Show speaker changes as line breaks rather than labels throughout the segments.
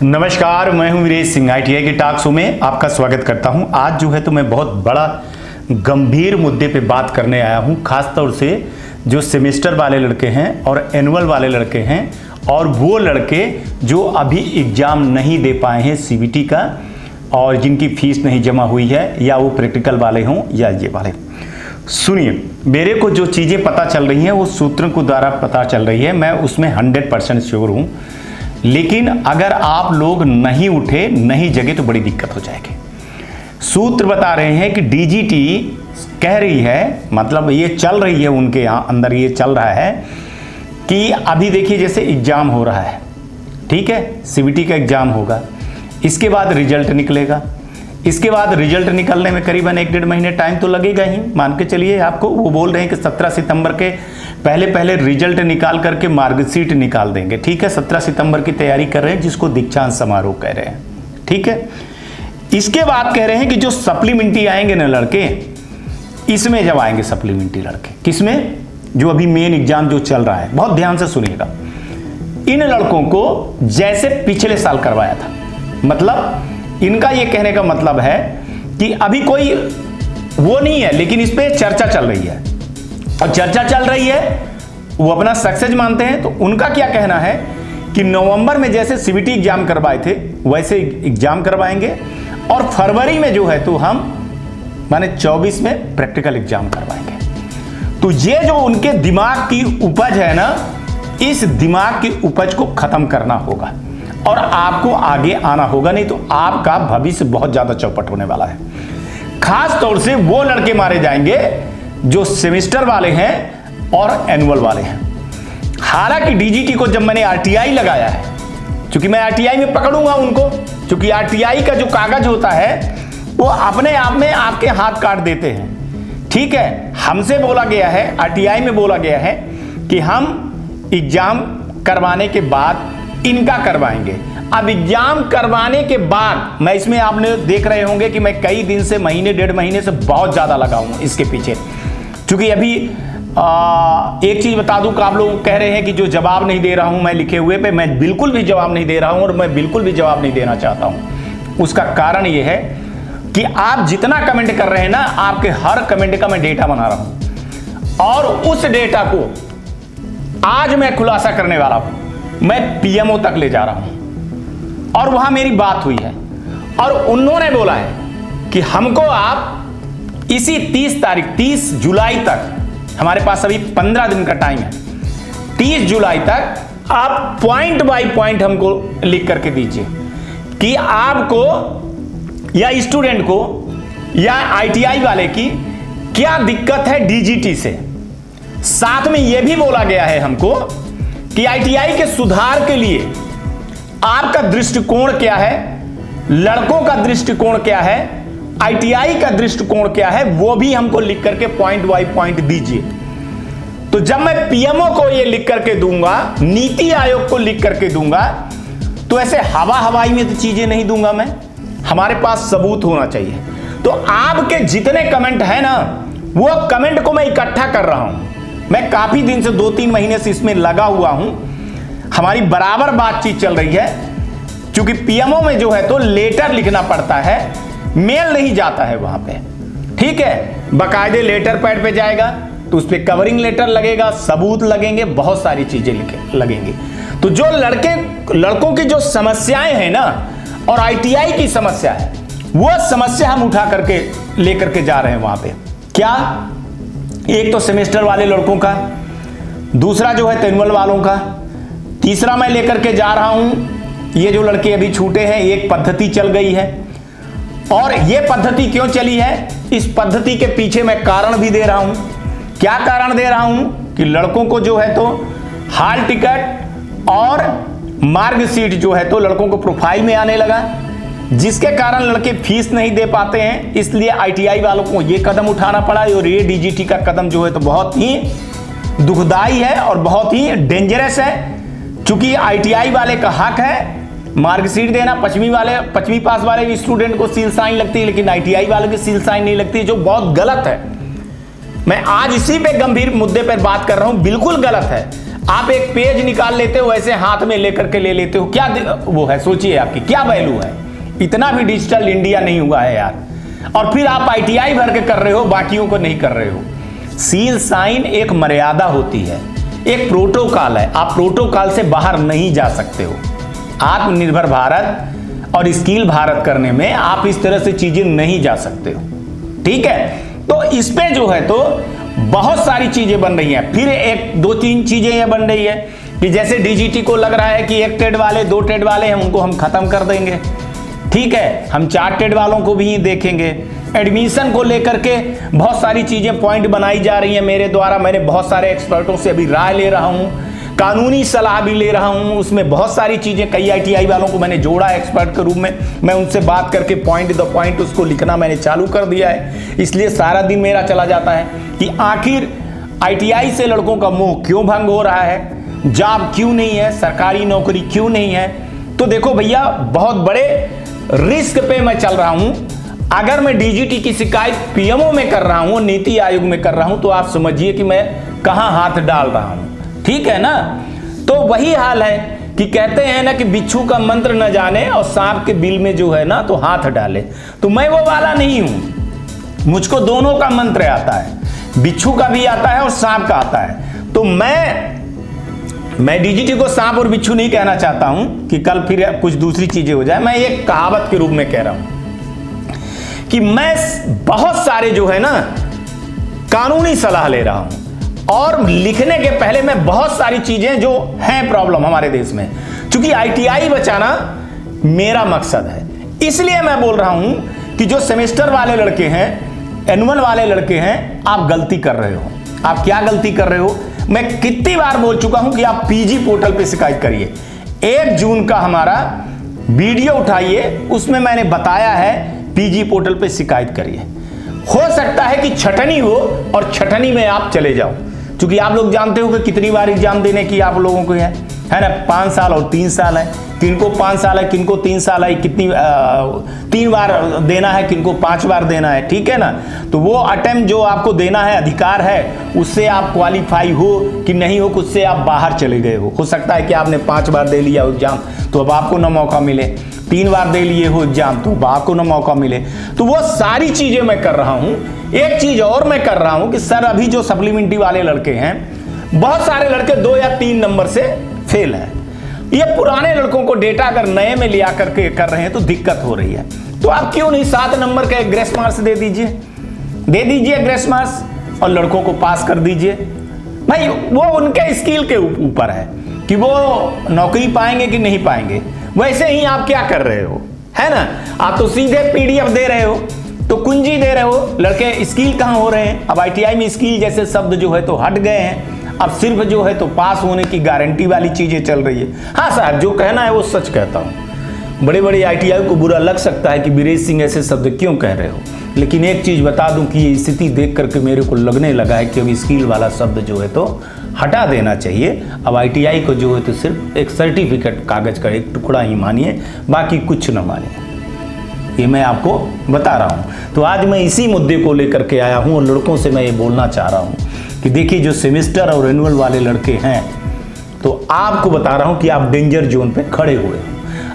नमस्कार, मैं हूं वीरेश सिंह। ITI के टॉक शो में आपका स्वागत करता हूं। आज जो है तो मैं बहुत बड़ा गंभीर मुद्दे पे बात करने आया हूं, खास तौर से जो सेमेस्टर वाले लड़के हैं और एनुअल वाले लड़के हैं और वो लड़के जो अभी एग्ज़ाम नहीं दे पाए हैं CBT का और जिनकी फीस नहीं जमा हुई है, या वो प्रैक्टिकल वाले हों या ये वाले। सुनिए, मेरे को जो चीज़ें पता चल रही हैं वो सूत्रों के द्वारा पता चल रही है, मैं उसमें 100% श्योर हूँ। लेकिन अगर आप लोग नहीं उठे, नहीं जगे तो बड़ी दिक्कत हो जाएगी। सूत्र बता रहे हैं कि DGT कह रही है, मतलब ये चल रही है उनके यहाँ अंदर, ये चल रहा है कि अभी देखिए जैसे एग्ज़ाम हो रहा है, ठीक है, CBT का एग्ज़ाम होगा, इसके बाद रिजल्ट निकलेगा, इसके बाद रिजल्ट निकलने में करीबन 1-1.5 महीने टाइम तो लगेगा ही, मान के चलिए आपको। वो बोल रहे हैं कि 17 सितंबर के पहले रिजल्ट निकाल करके मार्कशीट निकाल देंगे, ठीक है। 17 सितंबर की तैयारी कर रहे हैं, जिसको दीक्षांत समारोह कह रहे हैं, ठीक है। इसके बाद कह रहे हैं कि जो सप्लीमेंट्री आएंगे ना लड़के, इसमें जब आएंगे सप्लीमेंट्री लड़के, किसमें, जो अभी मेन एग्जाम जो चल रहा है, बहुत ध्यान से सुनिएगा। इन लड़कों को जैसे पिछले साल करवाया था, मतलब इनका ये कहने का मतलब है कि अभी कोई वो नहीं है, लेकिन इस पे चर्चा चल रही है और चर्चा चल रही है, वो अपना सक्सेस मानते हैं। तो उनका क्या कहना है कि नवंबर में जैसे CBT एग्जाम करवाए थे वैसे एग्जाम करवाएंगे और फरवरी में जो है तो हम माने 24 में प्रैक्टिकल एग्जाम करवाएंगे। तो ये जो उनके दिमाग की उपज है ना, इस दिमाग की उपज को खत्म करना होगा और आपको आगे आना होगा, नहीं तो आपका भविष्य बहुत ज्यादा चौपट होने वाला है। खास तौर से वो लड़के मारे जाएंगे जो सेमेस्टर वाले हैं और एनुअल वाले हैं। हालांकि DGT को जब मैंने RTI लगाया है, क्योंकि मैं RTI में पकड़ूंगा उनको, क्योंकि RTI का जो कागज होता है वो अपने आप में आपके हाथ काट देते हैं, ठीक है। हमसे बोला गया है, RTI में बोला गया है कि हम एग्जाम करवाने के बाद इनका करवाएंगे। अब एग्जाम करवाने के बाद, मैं इसमें आपने देख रहे होंगे कि मैं कई दिन से, महीने 1.5 महीने से बहुत ज्यादा लगा हूं इसके पीछे, क्योंकि अभी एक चीज बता दूं कि आप लोग कह रहे हैं कि जो जवाब नहीं दे रहा हूं मैं लिखे हुए पे, मैं बिल्कुल भी जवाब नहीं दे रहा हूं और मैं बिल्कुल भी जवाब नहीं देना चाहता हूं। उसका कारण यह है कि आप जितना कमेंट कर रहे हैं ना, आपके हर कमेंट का मैं डेटा बना रहा हूं और उस डेटा को आज मैं खुलासा करने वाला हूं। मैं PMO तक ले जा रहा हूं और वहां मेरी बात हुई है और उन्होंने बोला है कि हमको आप इसी 30 जुलाई तक, हमारे पास अभी 15 दिन का टाइम है, 30 जुलाई तक आप पॉइंट बाय पॉइंट हमको लिख करके दीजिए कि आपको या स्टूडेंट को या ITI वाले की क्या दिक्कत है DGT से। साथ में यह भी बोला गया है हमको कि ITI के सुधार के लिए आपका दृष्टिकोण क्या है, लड़कों का दृष्टिकोण क्या है, ITI का दृष्टिकोण क्या है, वो भी हमको लिख करके पॉइंट बाय पॉइंट दीजिए। तो जब मैं PMO को ये लिख करके दूंगा, नीति आयोग को लिख करके दूंगा, तो ऐसे हवाई में तो चीजें नहीं दूंगा मैं, हमारे पास सबूत होना चाहिए। तो आपके जितने कमेंट है ना, वो कमेंट को मैं इकट्ठा कर रहा हूं। मैं काफी दिन से 2-3 महीने से इसमें लगा हुआ हूं, हमारी बराबर बातचीत चल रही है। क्योंकि PMO में जो है तो लेटर लिखना पड़ता है, मेल नहीं जाता है वहां पे, ठीक है। बकायदे लेटर पैड पे जाएगा तो उस पर कवरिंग लेटर लगेगा, सबूत लगेंगे, बहुत सारी चीजें लगेंगी। तो जो लड़कों की जो समस्याएं हैं ना और ITI की समस्या है, वो समस्या हम उठा करके लेकर के जा रहे हैं वहां पे। क्या, एक तो सेमेस्टर वाले लड़कों का, दूसरा जो है एनुअल वालों का, तीसरा मैं लेकर के जा रहा हूं ये जो लड़के अभी छूटे हैं, एक पद्धति चल गई है। और ये पद्धति क्यों चली है, इस पद्धति के पीछे मैं कारण भी दे रहा हूं। क्या कारण दे रहा हूं कि लड़कों को जो है तो हॉल टिकट और मार्कशीट जो है तो लड़कों को प्रोफाइल में आने लगा, जिसके कारण लड़के फीस नहीं दे पाते हैं। इसलिए ITI वालों को ये कदम उठाना पड़ा और ये DGT का कदम जो है तो बहुत ही दुखदाई है और बहुत ही डेंजरस है। क्योंकि ITI वाले का हक है मार्कशीट देना, 5वीं पास वाले स्टूडेंट को सील साइन लगती है, लेकिन ITI वालों की सील साइन नहीं लगती, जो बहुत गलत है। मैं आज इसी पे गंभीर मुद्दे पर बात कर रहा हूं, बिल्कुल गलत है। आप एक पेज निकाल लेते हो ऐसे हाथ में लेकर के ले लेते हो, क्या वो है, सोचिए आपकी क्या वैल्यू है। इतना भी डिजिटल इंडिया नहीं हुआ है यार। और फिर आप ITI भर के कर रहे हो, बाकियों को नहीं कर रहे हो। सील साइन एक मर्यादा होती है, एक प्रोटोकॉल है, आप प्रोटोकॉल से बाहर नहीं जा सकते हो। आत्मनिर्भर भारत और स्किल भारत करने में आप इस तरह से चीजें नहीं जा सकते हो, ठीक है। तो इस पे जो है तो बहुत सारी चीजें बन रही हैं। फिर एक दो तीन चीजें ये बन रही है कि जैसे DGT को लग रहा है कि 1 टेड वाले 2 टेड वाले हैं उनको हम खत्म कर देंगे, ठीक है, हम 4 टेड वालों को भी देखेंगे। एडमिशन को लेकर के बहुत सारी चीजें पॉइंट बनाई जा रही हैं मेरे द्वारा। मैंने बहुत सारे एक्सपर्टों से अभी राय ले रहा हूं, कानूनी सलाह भी ले रहा हूं। उसमें बहुत सारी चीजें, कई ITI वालों को मैंने जोड़ा एक्सपर्ट के रूप में। मैं उनसे बात करके पॉइंट द पॉइंट उसको लिखना मैंने चालू कर दिया है। इसलिए सारा दिन मेरा चला जाता है कि आखिर ITI से लड़कों का मोह क्यों भंग हो रहा है, जॉब क्यों नहीं है, सरकारी नौकरी क्यों नहीं है। तो देखो भैया, बहुत बड़े रिस्क पे मैं चल रहा हूं। अगर मैं DGT की शिकायत PMO में कर रहा हूं, नीति आयोग में कर रहा हूं, तो आप समझिए कि मैं कहां हाथ डाल रहा हूं, ठीक है ना। तो वही हाल है कि कहते हैं ना कि बिच्छू का मंत्र न जाने और सांप के बिल में जो है ना तो हाथ डाले। तो मैं वो वाला नहीं हूं, मुझको दोनों का मंत्र आता है, बिच्छू का भी आता है और सांप का आता है। तो मैं DGT को सांप और बिच्छू नहीं कहना चाहता हूं कि कल फिर कुछ दूसरी चीजें हो जाए। मैं एक कहावत के रूप में कह रहा हूं कि मैं बहुत सारे जो है ना कानूनी सलाह ले रहा हूं और लिखने के पहले मैं बहुत सारी चीजें जो हैं प्रॉब्लम हमारे देश में, क्योंकि ITI बचाना मेरा मकसद है। इसलिए मैं बोल रहा हूं कि जो सेमेस्टर वाले लड़के हैं, एनुअल वाले लड़के हैं, आप गलती कर रहे हो। आप क्या गलती कर रहे हो? मैं कितनी बार बोल चुका हूं कि आप PG पोर्टल पे शिकायत करिए। 1 जून का हमारा वीडियो उठाइए, उसमें मैंने बताया है PG पोर्टल पे शिकायत करिए। हो सकता है कि छटनी हो और छटनी में आप चले जाओ, क्योंकि आप लोग जानते हो कि कितनी बार एग्जाम देने की आप लोगों को है ना, 5 साल और 3 साल है। किनको 5 साल है, किनको 3 साल है, कितनी 3 बार देना है, किनको 5 बार देना है, ठीक है ना। तो वो अटेम्प्ट जो आपको देना है, अधिकार है, उससे आप क्वालिफाई हो कि नहीं हो, उससे आप बाहर चले गए हो सकता है कि आपने 5 बार दे लिया एग्जाम तो अब आपको ना मौका मिले, 3 बार दे लिए हो एग्जाम तो अब आपको ना मौका मिले। तो वो सारी चीजें मैं कर रहा हूं। एक चीज और मैं कर रहा हूं कि सर अभी जो सप्लीमेंट्री वाले लड़के हैं, बहुत सारे लड़के 2 या 3 नंबर से फेल है। ये पुराने लड़कों को डेटा अगर नए में लिया करके कर रहे हैं तो दिक्कत हो रही है। तो आप क्यों नहीं 7 नंबर का ग्रेस मार्क्स दे दीजिए ग्रेस मार्क्स और लड़कों को पास कर दीजिए। भाई वो उनके स्किल के ऊपर है कि वो नौकरी पाएंगे कि नहीं पाएंगे। वैसे ही आप क्या कर रहे हो, है ना, आप तो सीधे PDF दे रहे हो, तो कुंजी दे रहे हो, लड़के स्किल कहां हो रहे हैं। अब ITI में स्किल जैसे शब्द जो है तो हट गए हैं, अब सिर्फ जो है तो पास होने की गारंटी वाली चीजें चल रही है। हाँ साहब, जो कहना है वो सच कहता हूं। बड़े बड़े ITI को बुरा लग सकता है कि बीरेश सिंह ऐसे शब्द क्यों कह रहे हो, लेकिन एक चीज बता दूं कि ये स्थिति देख करके मेरे को लगने लगा है कि अब स्किल वाला शब्द जो है तो हटा देना चाहिए। अब ITI को जो है तो सिर्फ एक सर्टिफिकेट, कागज का एक टुकड़ा ही मानिए, बाकी कुछ न मानिए। ये मैं आपको बता रहा हूं। तो आज मैं इसी मुद्दे को लेकर के आया हूं और लड़कों से मैं ये बोलना चाह रहा हूं कि देखिए, जो सेमेस्टर और एनुअल वाले लड़के हैं, तो आपको बता रहा हूं कि आप डेंजर जोन पे खड़े हुए हो।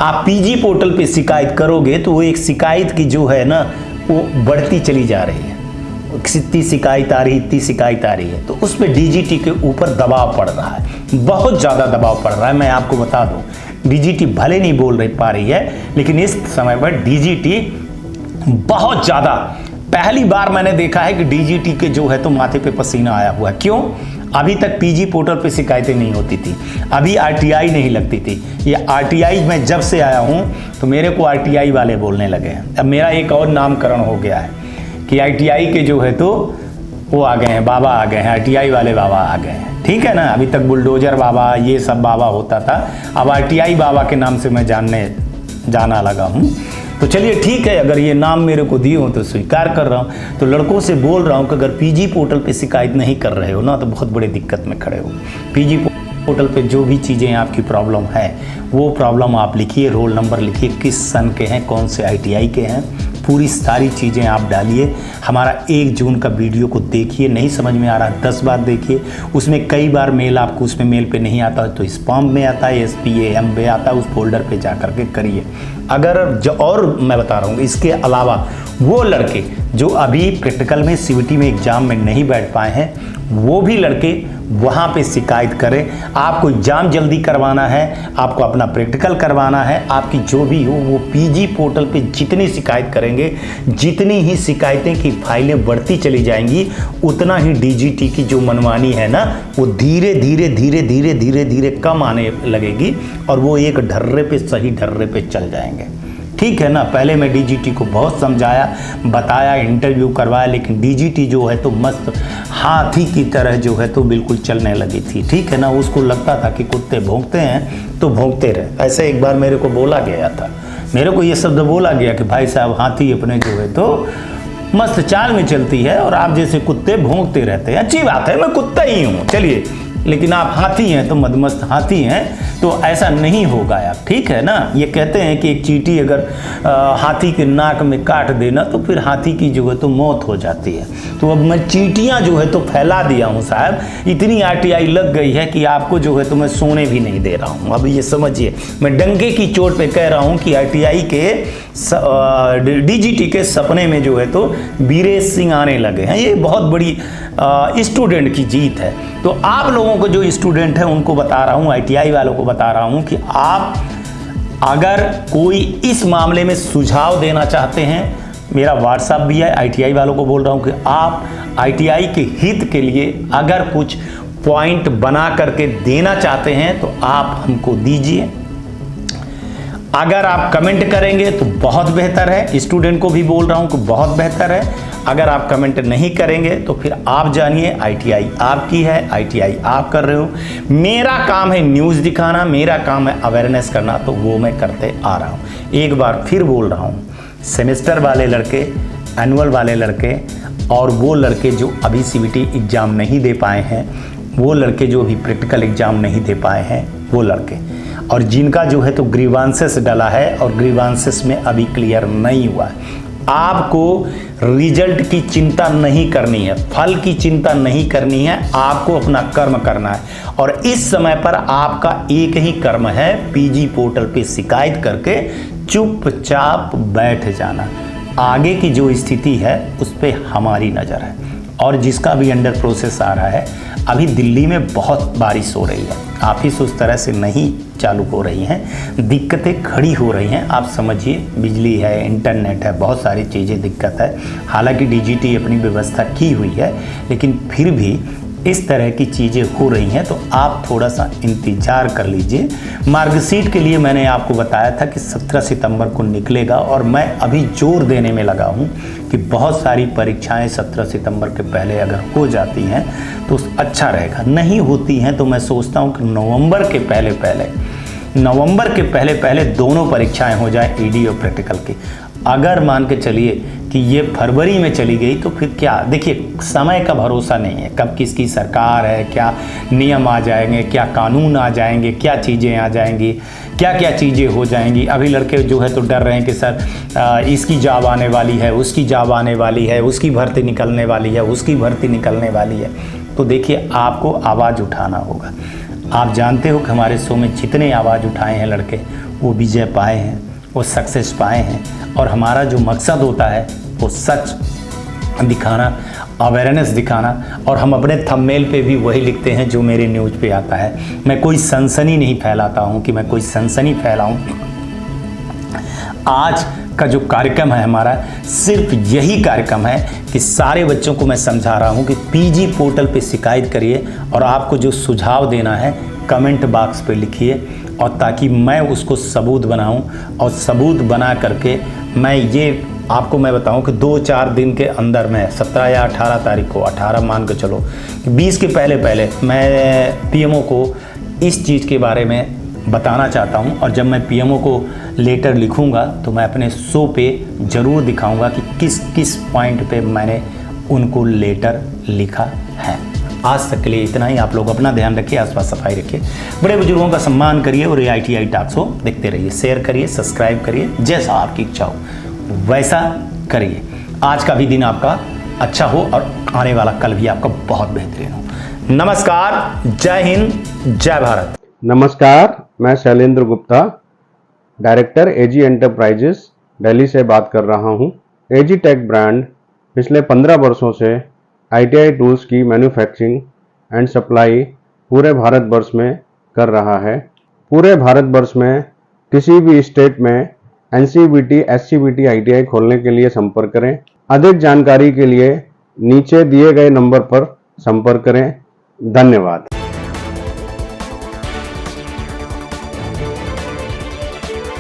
आप PG पोर्टल पे शिकायत करोगे तो वो एक शिकायत की जो है ना वो बढ़ती चली जा रही है। इतनी शिकायत आ रही, इतनी शिकायत आ रही है, तो उस पर DGT के ऊपर दबाव पड़ रहा है, बहुत ज़्यादा दबाव पड़ रहा है। मैं आपको बता दूं, DGT भले नहीं बोल पा रही है, लेकिन इस समय पर DGT बहुत ज़्यादा, पहली बार मैंने देखा है कि DGT के जो है तो माथे पे पसीना आया हुआ है। क्यों? अभी तक PG पोर्टल पे शिकायतें नहीं होती थी, अभी RTI नहीं लगती थी। ये RTI में जब से आया हूँ तो मेरे को RTI वाले बोलने लगे हैं। अब मेरा एक और नामकरण हो गया है कि ITI के जो है तो वो आ गए हैं, बाबा आ गए हैं, RTI वाले बाबा आ गए हैं, ठीक है ना। अभी तक बुलडोजर बाबा, ये सब बाबा होता था, अब RTI बाबा के नाम से मैं जाना लगा हूँ। तो चलिए ठीक है, अगर ये नाम मेरे को दिए हो तो स्वीकार कर रहा हूँ। तो लड़कों से बोल रहा हूँ कि अगर PG पोर्टल पे शिकायत नहीं कर रहे हो ना तो बहुत बड़ी दिक्कत में खड़े हो। PG पोर्टल पे जो भी चीज़ें आपकी प्रॉब्लम है वो प्रॉब्लम आप लिखिए, रोल नंबर लिखिए, किस सन के हैं, कौन से ITI के हैं, पूरी सारी चीज़ें आप डालिए। हमारा 1 जून का वीडियो को देखिए, नहीं समझ में आ रहा 10 बार देखिए। उसमें कई बार मेल आपको उसमें मेल पे नहीं आता है तो स्पैम में आता है, SPAM में आता है, उस फोल्डर पे जा करके करिए। अगर और मैं बता रहा हूँ, इसके अलावा वो लड़के जो अभी प्रैक्टिकल में CBT में एग्ज़ाम में नहीं बैठ पाए हैं, वो भी लड़के वहाँ पे शिकायत करें। आपको एग्ज़ाम जल्दी करवाना है, आपको अपना प्रैक्टिकल करवाना है, आपकी जो भी हो वो PG पोर्टल पे जितनी शिकायत करेंगे, जितनी ही शिकायतें की फाइलें बढ़ती चली जाएंगी, उतना ही DGT की जो मनमानी है ना, वो धीरे धीरे धीरे धीरे धीरे धीरे कम आने लगेगी और वो एक ढर्रे पे सही ढर्रे पे चल जाएंगे। ठीक है ना। पहले मैं DGT को बहुत समझाया, बताया, इंटरव्यू करवाया, लेकिन DGT जो है तो मस्त हाथी की तरह जो है तो बिल्कुल चलने लगी थी। ठीक है ना। उसको लगता था कि कुत्ते भौंकते हैं तो भौंकते रहे। ऐसे एक बार मेरे को बोला गया था, मेरे को ये शब्द बोला गया कि भाई साहब हाथी अपने जो है तो मस्त चाल में चलती है और आप जैसे कुत्ते भौंकते रहते हैं। अच्छी बात है, मैं कुत्ता ही हूँ चलिए, लेकिन आप हाथी हैं तो मदमस्त हाथी हैं, तो ऐसा नहीं होगा यार। ठीक है ना। ये कहते हैं कि एक चींटी अगर हाथी के नाक में काट देना तो फिर हाथी की जो है तो मौत हो जाती है। तो अब मैं चींटियां जो है तो फैला दिया हूं साहब, इतनी RTI लग गई है कि आपको जो है तो मैं सोने भी नहीं दे रहा हूं। अब ये समझिए, मैं डंके की चोट पे कह रहा हूं कि RTI के DGT के सपने में जो है तो बीरेश सिंह आने लगे हैं। ये बहुत बड़ी स्टूडेंट की जीत है। तो आप लोगों को जो स्टूडेंट है उनको बता रहा हूँ, ITI वालों को बता रहा हूँ कि आप अगर कोई इस मामले में सुझाव देना चाहते हैं, मेरा WhatsApp भी है। ITI वालों को बोल रहा हूँ कि आप ITI के हित के लिए अगर कुछ पॉइंट बना करके देना चाहते हैं तो आप हमको दीजिए। अगर आप कमेंट करेंगे तो बहुत बेहतर है। स्टूडेंट को भी बोल रहा हूँ कि बहुत बेहतर है। अगर आप कमेंट नहीं करेंगे तो फिर आप जानिए ITI आपकी है, ITI आप कर रहे हो। मेरा काम है न्यूज़ दिखाना, मेरा काम है अवेयरनेस करना, तो वो मैं करते आ रहा हूँ। एक बार फिर बोल रहा हूँ, सेमेस्टर वाले लड़के, एनुअल वाले लड़के और वो लड़के जो अभी CBT एग्ज़ाम नहीं दे पाए हैं, वो लड़के जो अभी प्रैक्टिकल एग्ज़ाम नहीं दे पाए हैं, वो लड़के, और जिनका जो है तो ग्रीवांसेस डला है और ग्रीवांसेस में अभी क्लियर नहीं हुआ है, आपको रिजल्ट की चिंता नहीं करनी है, फल की चिंता नहीं करनी है, आपको अपना कर्म करना है। और इस समय पर आपका एक ही कर्म है, PG पोर्टल पे शिकायत करके चुपचाप बैठ जाना। आगे की जो स्थिति है उस पर हमारी नज़र है। और जिसका भी अंडर प्रोसेस आ रहा है, अभी दिल्ली में बहुत बारिश हो रही है, ऑफिस उस तरह से नहीं चालू हो रही हैं, दिक्कतें खड़ी हो रही हैं। आप समझिए, बिजली है, इंटरनेट है, बहुत सारी चीज़ें दिक्कत है। हालांकि DGT अपनी व्यवस्था की हुई है, लेकिन फिर भी इस तरह की चीज़ें हो रही हैं, तो आप थोड़ा सा इंतज़ार कर लीजिए। मार्कशीट के लिए मैंने आपको बताया था कि 17 सितंबर को निकलेगा और मैं अभी जोर देने में लगा हूं कि बहुत सारी परीक्षाएं 17 सितंबर के पहले अगर हो जाती हैं तो अच्छा रहेगा। नहीं होती हैं तो मैं सोचता हूं कि नवंबर के पहले पहले दोनों परीक्षाएं हो जाएं, ED और प्रैक्टिकल की। अगर मान के चलिए कि ये फरवरी में चली गई तो फिर क्या, देखिए समय का भरोसा नहीं है, कब किसकी सरकार है, क्या नियम आ जाएंगे, क्या कानून आ जाएंगे, क्या चीज़ें आ जाएंगी, क्या क्या चीज़ें हो जाएंगी। अभी लड़के जो है तो डर रहे हैं कि सर इसकी जॉब आने वाली है, उसकी जॉब आने वाली है, उसकी भर्ती निकलने वाली है, उसकी भर्ती निकलने वाली है। तो देखिए, आपको आवाज़ उठाना होगा। आप जानते हो कि हमारे शो में जितने आवाज़ उठाए हैं लड़के, वो विजय पाए हैं, वो सक्सेस पाए हैं। और हमारा जो मकसद होता है वो सच दिखाना, अवेयरनेस दिखाना। और हम अपने थंबनेल पे भी वही लिखते हैं जो मेरे न्यूज़ पे आता है। मैं कोई सनसनी नहीं फैलाता हूँ कि मैं कोई सनसनी फैलाऊँ। आज का जो कार्यक्रम है हमारा, सिर्फ यही कार्यक्रम है कि सारे बच्चों को मैं समझा रहा हूँ कि PG पोर्टल पे शिकायत करिए और आपको जो सुझाव देना है कमेंट बॉक्स पे लिखिए, और ताकि मैं उसको सबूत बनाऊं, और सबूत बना करके मैं बताऊं कि 2-4 दिन के अंदर में 17 या 18 तारीख को, 18 मान के चलो, 20 के पहले मैं PMO को इस चीज़ के बारे में बताना चाहता हूं। और जब मैं PMO को लेटर लिखूंगा तो मैं अपने शो पे ज़रूर दिखाऊंगा कि किस किस पॉइंट पे मैंने उनको लेटर लिखा है। आज तक के लिए इतना ही। आप लोग अपना ध्यान रखिए, आसपास सफाई रखिए, बड़े बुजुर्गों का सम्मान करिए और ITI टॉक्स देखते रहिए, शेयर करिए, सब्सक्राइब करिए। जैसा आपकी इच्छा हो वैसा करिए। आज का भी दिन आपका अच्छा हो और आने वाला कल भी आपका बहुत बेहतरीन हो। नमस्कार, जय हिंद, जय भारत।
नमस्कार, मैं शैलेंद्र गुप्ता, डायरेक्टर एजी एंटरप्राइजेस दिल्ली से बात कर रहा हूं। एजी टेक ब्रांड पिछले 15 वर्षों से आईटीआई टूल्स की मैन्युफैक्चरिंग एंड सप्लाई पूरे भारतवर्ष में कर रहा है। पूरे भारतवर्ष में किसी भी स्टेट में एनसीबीटी, एससीबीटी आईटीआई खोलने के लिए संपर्क करें। अधिक जानकारी के लिए नीचे दिए गए नंबर पर संपर्क करें। धन्यवाद।